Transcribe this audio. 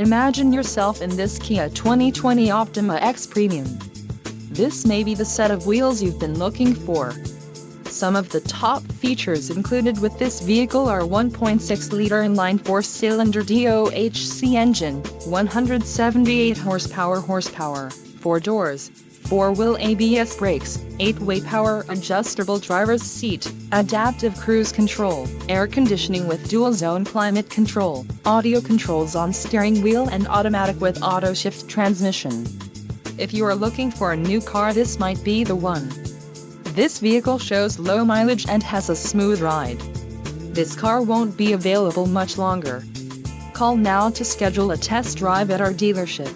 Imagine yourself in this Kia 2020 Optima EX Premium. This may be the set of wheels you've been looking for. Some of the top features included with this vehicle are 1.6-liter inline four-cylinder DOHC engine, 178 horsepower, 4 doors, 4-wheel ABS brakes, 8-way power adjustable driver's seat, adaptive cruise control, air conditioning with dual-zone climate control, audio controls on steering wheel and automatic with auto-shift transmission. If you are looking for a new car, this might be the one. This vehicle shows low mileage and has a smooth ride. This car won't be available much longer. Call now to schedule a test drive at our dealership.